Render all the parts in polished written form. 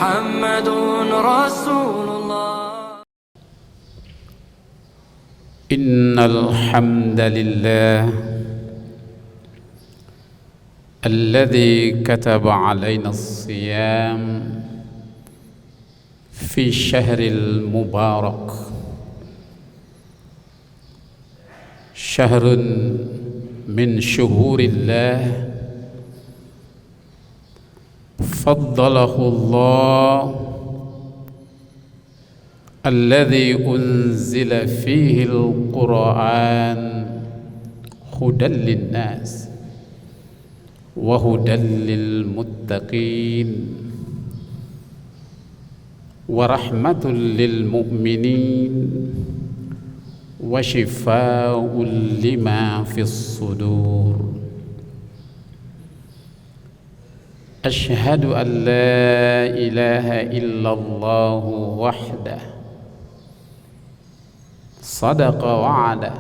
محمد رسول الله. إن الحمد لله الذي كتب علينا الصيام في الشهر المبارك، شهر من شهور الله فضله الله، الذي أنزل فيه القرآن هدى للناس وهدى للمتقين ورحمة للمؤمنين وشفاء لما في الصدور. أشهد أن لا إله إلا الله وحده صدق وعده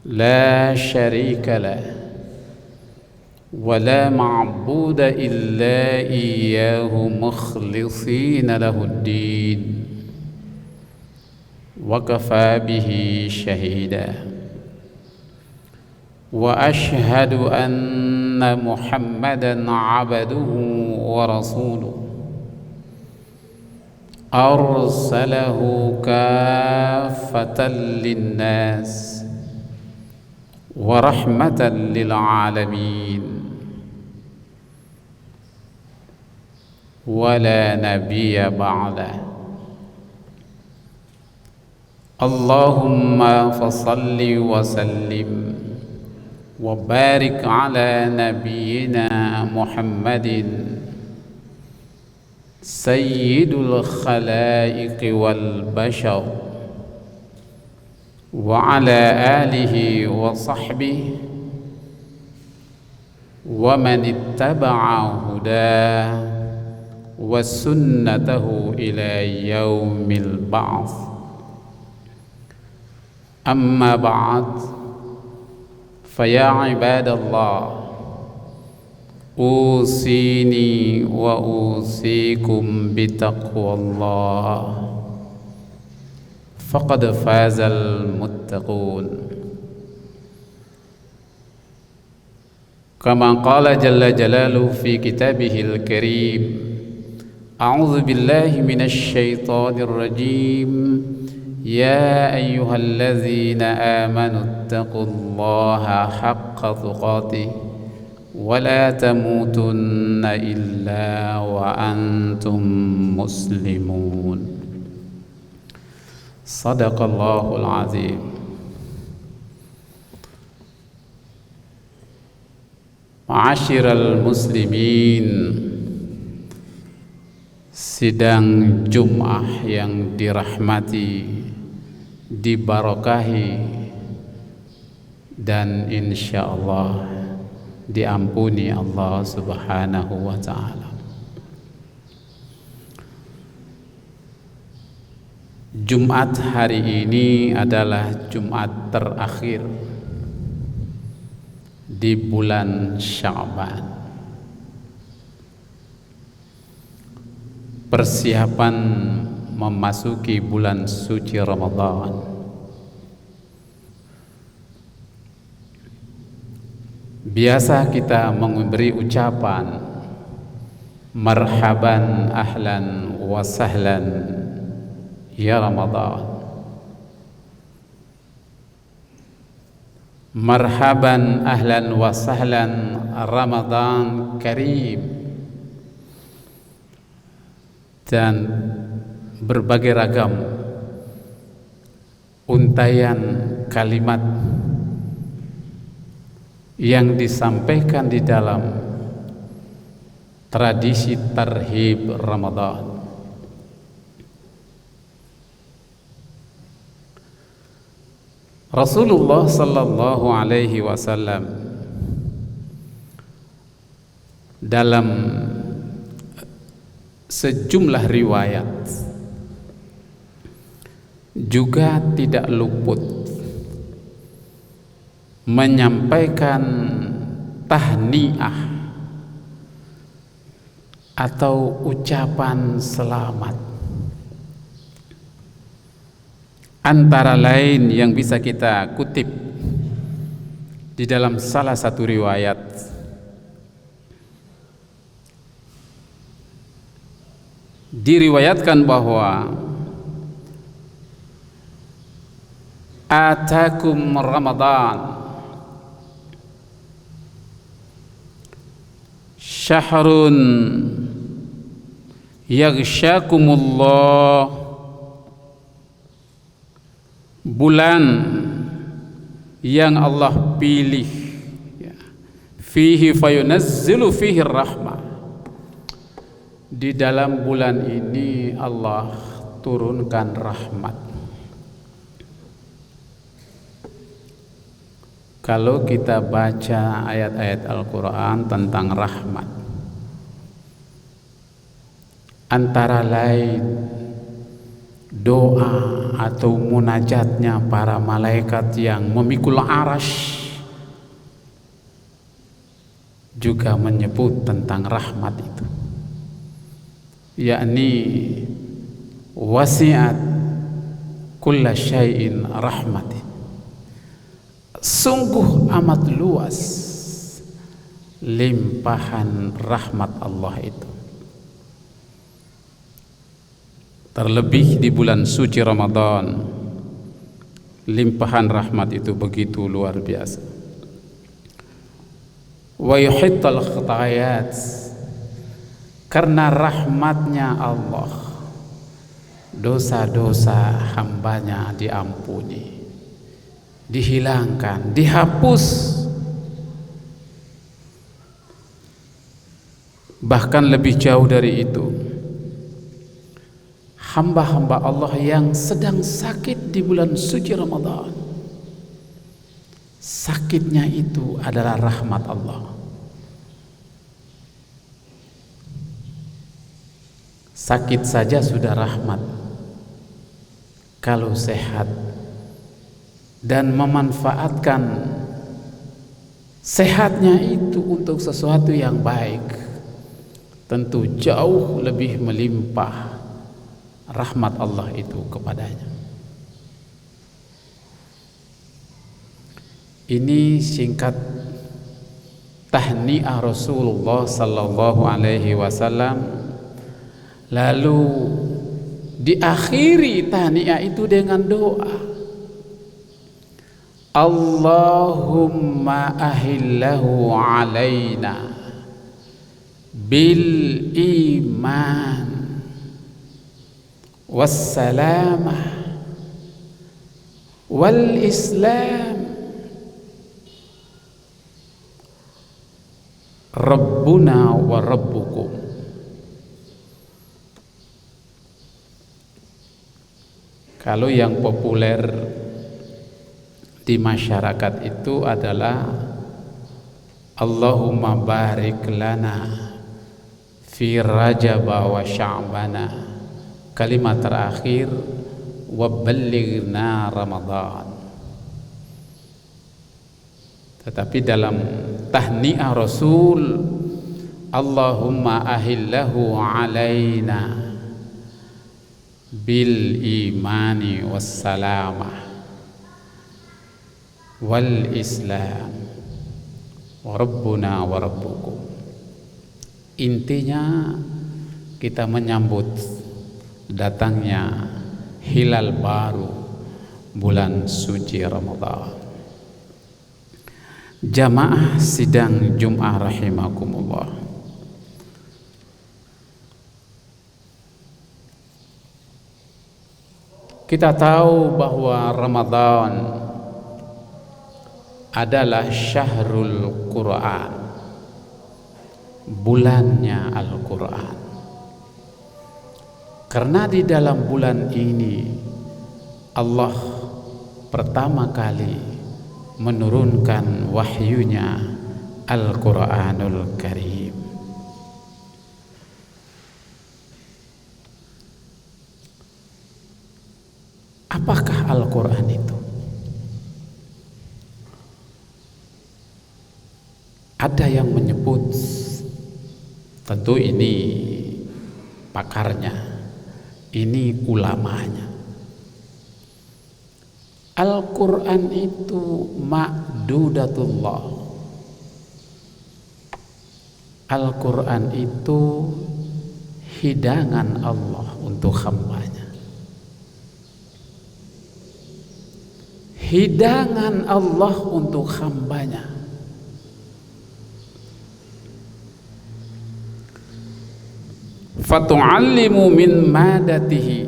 لا شريك له ولا معبود إلا إياه مخلصين له الدين، وكفى به شهيدا. وأشهد أن محمدا عبده ورسوله أرسله كافة للناس ورحمة للعالمين، ولا نبي بعده. اللهم فصل وسلم وبارك على نبينا محمد سيد الخلائق والبشر، وعلى آله وصحبه ومن اتبع هداه وسنته إلى يوم البعث. أما بعد، فيا عباد الله، أوصيني وأوصيكم بتقوى الله، فقد فاز المتقون. كما قال جل جلاله في كتابه الكريم: أعوذ بالله من الشيطان الرجيم، يا أيها الذين آمنوا اتقوا الله حق تقاته ولا تموتن إلا وأنتم مسلمون. صدق الله العظيم. Ma'asyiral muslimin, sidang Jum'ah yang dirahmati, dibarakahi, dan insyaallah diampuni Allah Subhanahu wa ta'ala. Jumat hari ini adalah Jumat terakhir di bulan Sya'ban. Persiapan memasuki bulan suci Ramadan. Biasa kita memberi ucapan marhaban ahlan wa sahlan ya Ramadan. Marhaban ahlan wa sahlan Ramadan karim. Dan berbagai ragam untayan kalimat yang disampaikan di dalam tradisi tarhib Ramadan. Rasulullah sallallahu alaihi wasallam dalam sejumlah riwayat juga tidak luput menyampaikan tahniah atau ucapan selamat. Antara lain yang bisa kita kutip di dalam salah satu riwayat, diriwayatkan bahwa atakum Ramadan syahrun yaghsyakumullah, bulan yang Allah pilih, fihi fayunazzilu fihi rahmah, di dalam bulan ini Allah turunkan rahmat. Kalau kita baca ayat-ayat Al-Quran tentang rahmat, antara lain doa atau munajatnya para malaikat yang memikul arash juga menyebut tentang rahmat itu, yakni wasi'at kulla syai'in rahmati, sungguh amat luas limpahan rahmat Allah itu. Terlebih di bulan suci Ramadan, limpahan rahmat itu begitu luar biasa. Wa yuhittal khatayat, karena rahmatnya Allah dosa-dosa hambanya diampuni, dihilangkan, dihapus. Bahkan lebih jauh dari itu, hamba-hamba Allah yang sedang sakit di bulan suci Ramadan, sakitnya itu adalah rahmat Allah. Sakit saja sudah rahmat, kalau sehat dan memanfaatkan sehatnya itu untuk sesuatu yang baik, tentu jauh lebih melimpah rahmat Allah itu kepadanya. Ini singkat tahniah Rasulullah sallallahu alaihi wasallam. Lalu diakhiri tahniah itu dengan doa, Allahumma ahillahu alaina bil iman wassalamah wal islam rabbuna wa rabbukum. Kalau yang populer di masyarakat itu adalah Allahumma barik lana fi Rajab wa Sya'bana, kalimat terakhir wa ballighna Ramadan. Tetapi dalam tahniah Rasul, Allahumma ahillahu alaina bil imani wassalamah wal islam wa rabbuna wa rabbukum. Intinya kita menyambut datangnya hilal baru bulan suci Ramadan. Jamaah sidang Jum'ah rahimakumullah, kita tahu bahwa Ramadan adalah syahrul Quran, bulannya Al-Quran. Karena di dalam bulan ini Allah pertama kali menurunkan wahyunya Al-Quranul Karim. Apakah Al-Quran itu? Ada yang menyebut Tentu ini pakarnya, ini ulamanya. Al-Quran itu ma'dudatullah. Al-Quran itu hidangan Allah untuk hambanya. Hidangan Allah untuk hambanya. Fatu'allimu min madatihi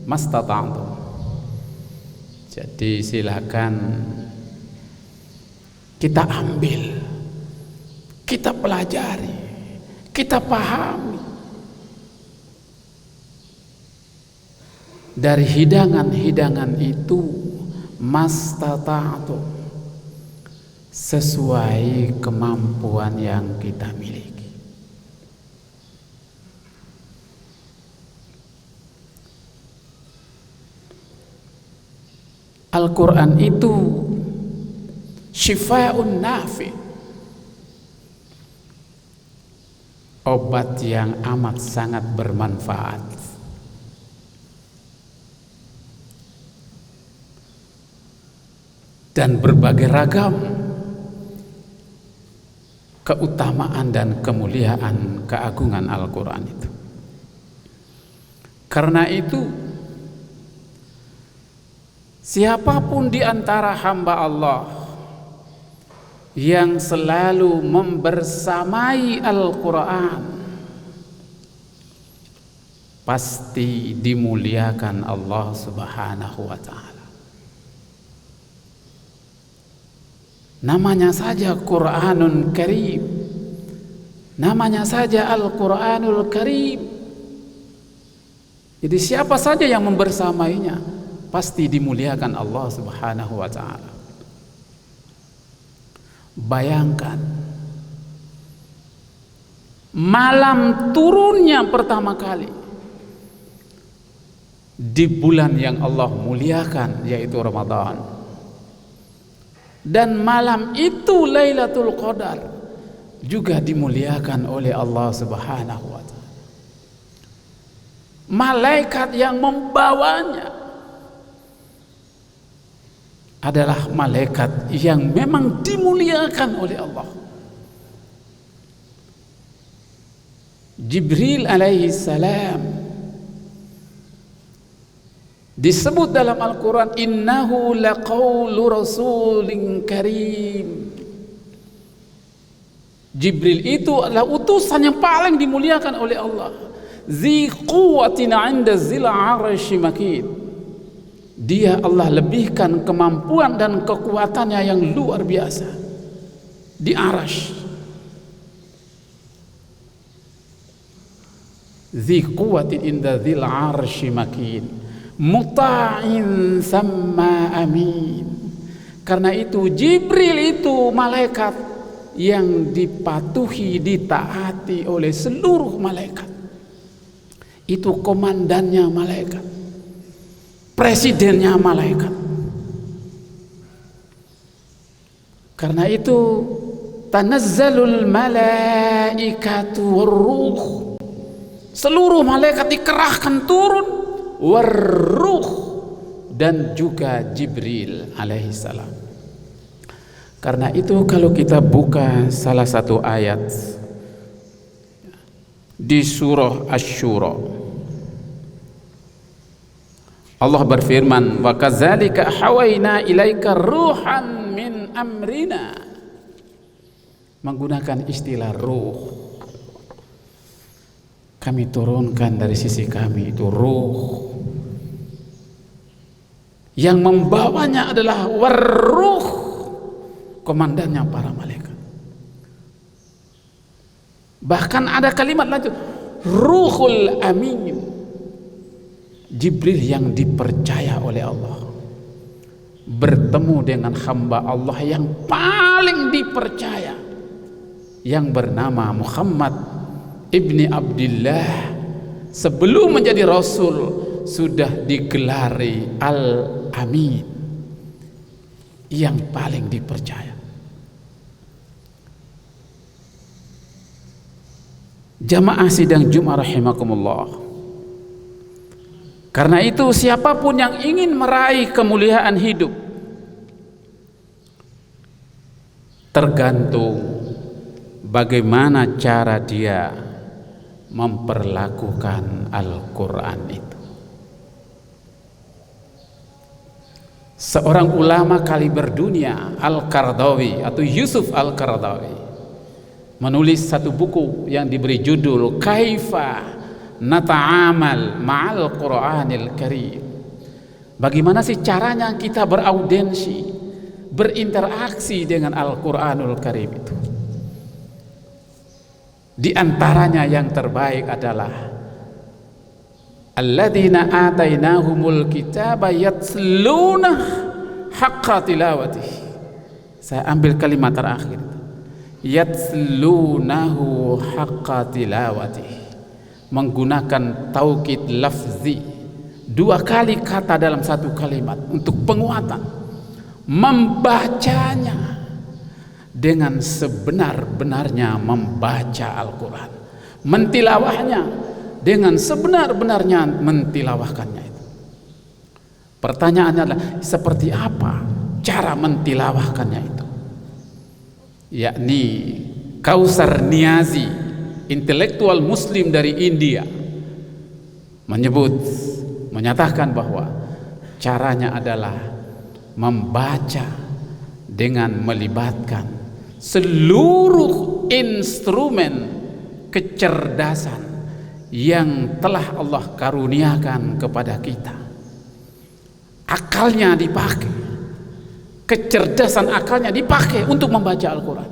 mastata'tum. Jadi silakan kita ambil, kita pelajari, kita pahami dari hidangan-hidangan itu mastata'tum, sesuai kemampuan yang kita miliki. Al-Quran itu syifa'un nafi, obat yang amat sangat bermanfaat. Dan berbagai ragam keutamaan dan kemuliaan keagungan Al-Quran itu. Karena itu, siapapun di antara hamba Allah yang selalu membersamai Al-Quran pasti dimuliakan Allah Subhanahu wa Ta'ala. Namanya saja Quranun Karim, namanya saja Al-Quranul Karim. Jadi siapa saja yang membersamainya pasti dimuliakan Allah Subhanahu wa Ta'ala. Bayangkan malam turunnya pertama kali di bulan yang Allah muliakan, yaitu Ramadan. Dan malam itu Lailatul Qadar juga dimuliakan oleh Allah Subhanahu wa Ta'ala. Malaikat yang membawanya adalah malaikat yang memang dimuliakan oleh Allah. Jibril alaihi salam disebut dalam Al-Quran, innahu laqawlu rasulin karim. Jibril itu adalah utusan yang paling dimuliakan oleh Allah. Zi quwwatin 'inda zil 'arsy makin. Dia Allah lebihkan kemampuan dan kekuatannya yang luar biasa di Arasy. Zi quwwatin 'inda zil 'arsy makin. Muta'in sama amin. Karena itu Jibril itu malaikat yang dipatuhi, ditaati oleh seluruh malaikat. Itu komandannya malaikat, presidennya malaikat. Karena itu tanazzalul malaikatu warruh, seluruh malaikat dikerahkan turun, warruh, dan juga Jibril alaihissalam. Karena itu kalau kita buka salah satu ayat di surah Asy-Syura, Allah berfirman, wa kadzalika hawaina ilaika ruhan min amrina, menggunakan istilah ruh. Kami turunkan dari sisi kami itu ruh. Yang membawanya adalah warruh, komandannya para malaikat. Bahkan ada kalimat lanjut, ruhul amin, Jibril yang dipercaya oleh Allah, bertemu dengan hamba Allah yang paling dipercaya, yang bernama Muhammad ibni Abdullah. Sebelum menjadi Rasul sudah digelari Al-Amin, yang paling dipercaya. Jamaah sidang Jumat rahimakumullah. Karena itu siapapun yang ingin meraih kemuliaan hidup tergantung bagaimana cara dia memperlakukan Al-Quran itu. Seorang ulama kaliber dunia, Al-Qaradawi atau Yusuf Al-Qaradawi, menulis satu buku yang diberi judul Kaifa Nata'amal Ma'al Qur'anil Karim. Bagaimana sih caranya kita beraudensi, berinteraksi dengan Al-Quranul Karim itu? Di antaranya yang terbaik adalah alladzina atainahumul kitaba yatluna haqqa tilawatih. Saya ambil kalimat terakhir, yatlunahu haqqa tilawatih, menggunakan taukid lafzi, dua kali kata dalam satu kalimat untuk penguatan. Membacanya dengan sebenar-benarnya membaca Al-Quran, mentilawahnya dengan sebenar-benarnya mentilawahkannya itu. Pertanyaannya adalah seperti apa cara mentilawahkannya itu? Yakni Kausar Niazi, intelektual muslim dari India, menyatakan bahwa caranya adalah membaca dengan melibatkan seluruh instrumen kecerdasan yang telah Allah karuniakan kepada kita. Akalnya dipakai, kecerdasan akalnya dipakai untuk membaca Al-Quran.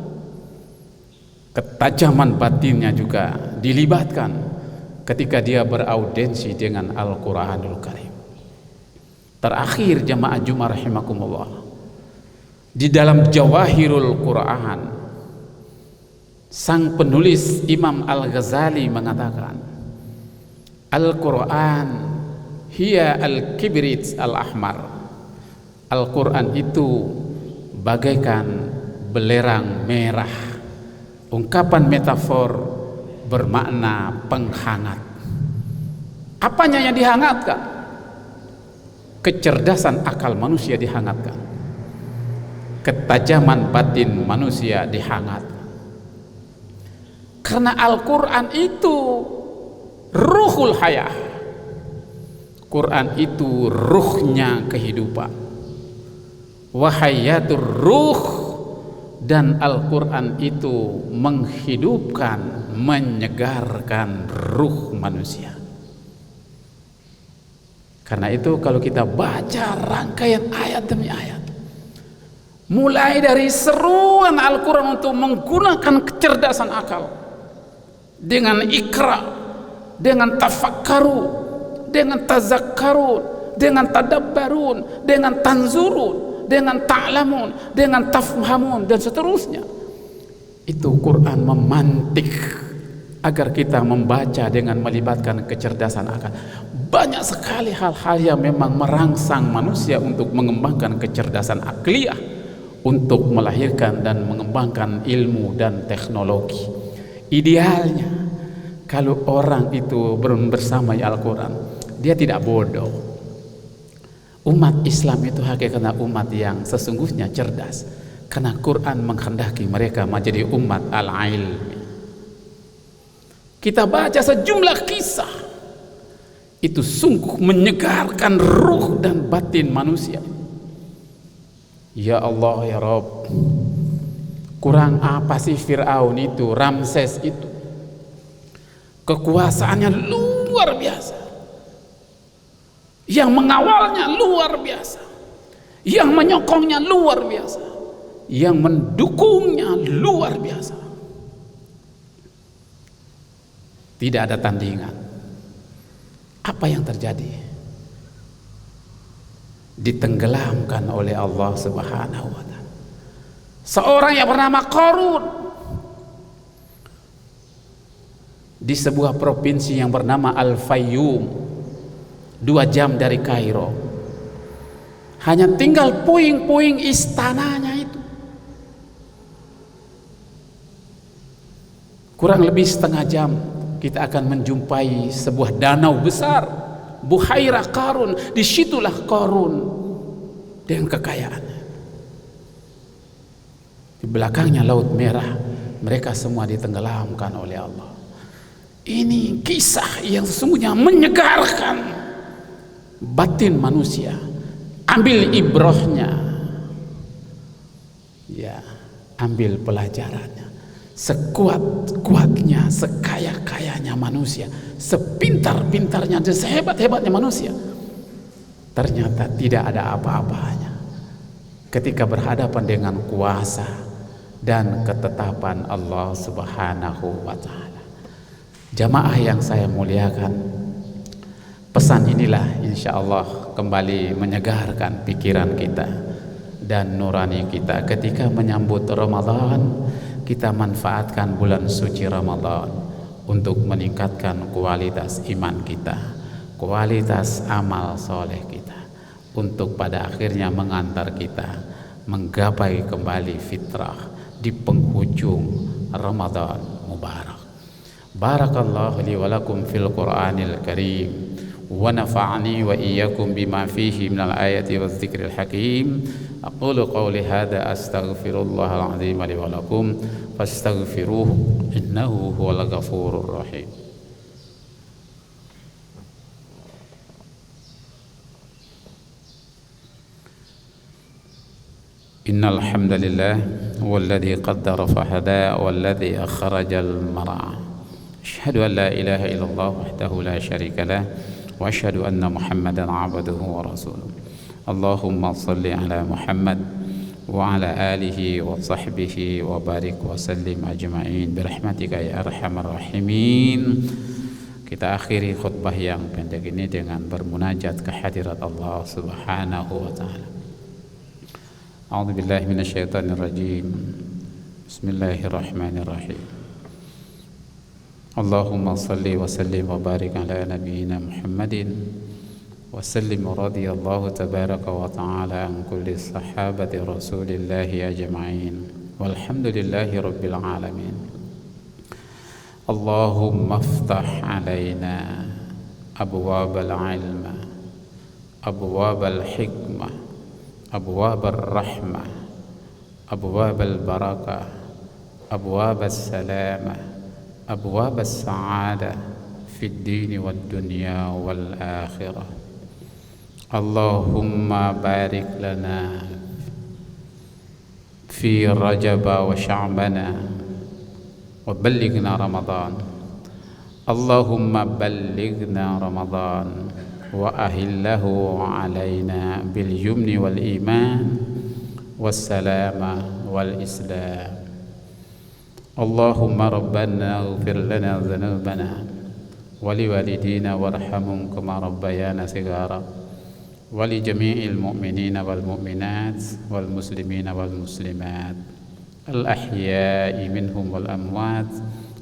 Ketajaman batinnya juga dilibatkan ketika dia beraudensi dengan Al-Quranul Karim. Terakhir jamaah Jumat rahimakumullah, di dalam Jawahirul Quran, sang penulis Imam Al-Ghazali mengatakan, Al-Quran hiya al-kibrit al-ahmar. Al-Quran itu bagaikan belerang merah. Ungkapan metafor bermakna penghangat. Apanya yang dihangatkan? Kecerdasan akal manusia dihangatkan, ketajaman batin manusia dihangatkan. Karena Al-Quran itu ruhul hayah, Quran itu ruhnya kehidupan, wahayatur ruh, dan Al-Quran itu menghidupkan, menyegarkan ruh manusia. Karena itu kalau kita baca rangkaian ayat demi ayat, mulai dari seruan Al-Quran untuk menggunakan kecerdasan akal, dengan ikra, dengan tafakkaru, dengan tazakkarun, dengan tadabbarun, dengan tanzurun, dengan ta'lamun, dengan tafhamun, dan seterusnya. Itu Quran memantik agar kita membaca dengan melibatkan kecerdasan akal. Banyak sekali hal-hal yang memang merangsang manusia untuk mengembangkan kecerdasan akliyah, untuk melahirkan dan mengembangkan ilmu dan teknologi. Idealnya kalau orang itu bersama Al-Quran, dia tidak bodoh. Umat Islam itu hakikatnya umat yang sesungguhnya cerdas, karena Quran menghendaki mereka menjadi umat al-ilmi. Kita baca sejumlah kisah, itu sungguh menyegarkan ruh dan batin manusia. Ya Allah ya Rabb, kurang apa sih Fir'aun itu, Ramses itu? Kekuasaannya luar biasa, yang mengawalnya luar biasa, yang menyokongnya luar biasa, yang mendukungnya luar biasa. Tidak ada tandingan. Apa yang terjadi? Ditenggelamkan oleh Allah Subhanahu wa ta'ala. Seorang yang bernama Qarun di sebuah provinsi yang bernama Al-Fayyum, 2 jam dari Kairo. Hanya tinggal puing-puing istananya itu. kurang lebih setengah jam kita akan menjumpai sebuah danau besar, Buhairah Qarun. Disitulah Qarun dengan kekayaannya. Di belakangnya Laut Merah, mereka semua ditenggelamkan oleh Allah. Ini kisah yang sesungguhnya menyegarkan batin manusia. Ambil ibrahnya, ya, ambil pelajarannya. Sekuat-kuatnya, sekaya-kayanya manusia, sepintar-pintarnya dan sehebat-hebatnya manusia, ternyata tidak ada apa-apanya ketika berhadapan dengan kuasa dan ketetapan Allah Subhanahu wa ta'ala. Jamaah yang saya muliakan, pesan inilah insya Allah kembali menyegarkan pikiran kita dan nurani kita ketika menyambut Ramadan. Kita manfaatkan bulan suci Ramadan untuk meningkatkan kualitas iman kita, kualitas amal soleh kita, untuk pada akhirnya mengantar kita menggapai kembali fitrah di penghujung Ramadan Mubarak. Barakallahu li wa lakum fil Qur'anil Karim, wa nafa'ani wa iyyakum bima fihi minal ayati waz zikril hakim. Aqulu qawli hadza astaghfirullahal azim li wa lakum fastaghfiruhu innahu huwal ghafurur rahim. Innal hamdalillah walladzi qaddara fahada walladzi akhrajal mar'a. Asyhadu an la ilaha illallah wahdahu la syarika lah wa asyhadu anna Muhammadan 'abduhu wa rasuluh. Allahumma salli ala Muhammad wa ala alihi wa sahbihi wa barik wa sallim ajma'in birahmatika ya arhamar rahimin. Kita akhiri khutbah yang pendek ini dengan bermunajat ke hadirat Allah Subhanahu wa ta'ala. A'udzu billahi minasyaitonir rajim. Bismillahirrahmanirrahim. Allahumma salli wa sallim wa barik ala nabiyyina Muhammadin wa sallim radhiyallahu tabaraka wa ta'ala an kulli sahabati rasulillahi ajma'in walhamdulillahi rabbil alamin. Allahumma aftah alaina abwabal ilma, abwabal hikmah, abwabal rahmah, abwabal barakah, abwabal salamah, abwabal sa'adah fid dini wad dunya wal akhirah. Allahumma barik lana fi Rajab wa Sya'bana wa ballighna Ramadan. Allahumma ballighna Ramadan wa ahillahu alaina bil yumni wal iman was salama wal islam. Allahumma rabbana ighfir lana dhunubana wa liwalidina warhamhum kama rabbayana shighara wa li jami'il mu'minina wal mu'minat wal muslimina wal muslimat al ahya'i minhum wal amwat.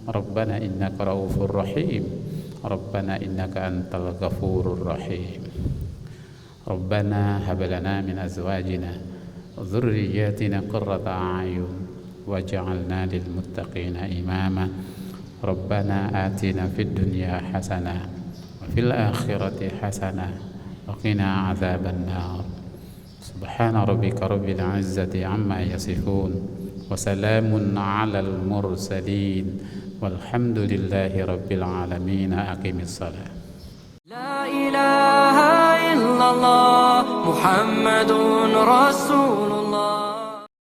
Rabbana innaka raufur rahim. Rabbana innaka antal ghafurur rahim. Rabbana hab lana min azwajina wa dhurriyyatina qurrata a'yun waj'alna lil muttaqina imama. Rabbana atina fid dunya hasanah wa fil akhirati hasanah wa qina adzaban nar. Subhana rabbika rabbil izzati amma yasifun wa salamun 'alal mursalin walhamdulillahi rabbil alamin. Aqimis salat. La ilaha illallah Muhammadun Rasulullah.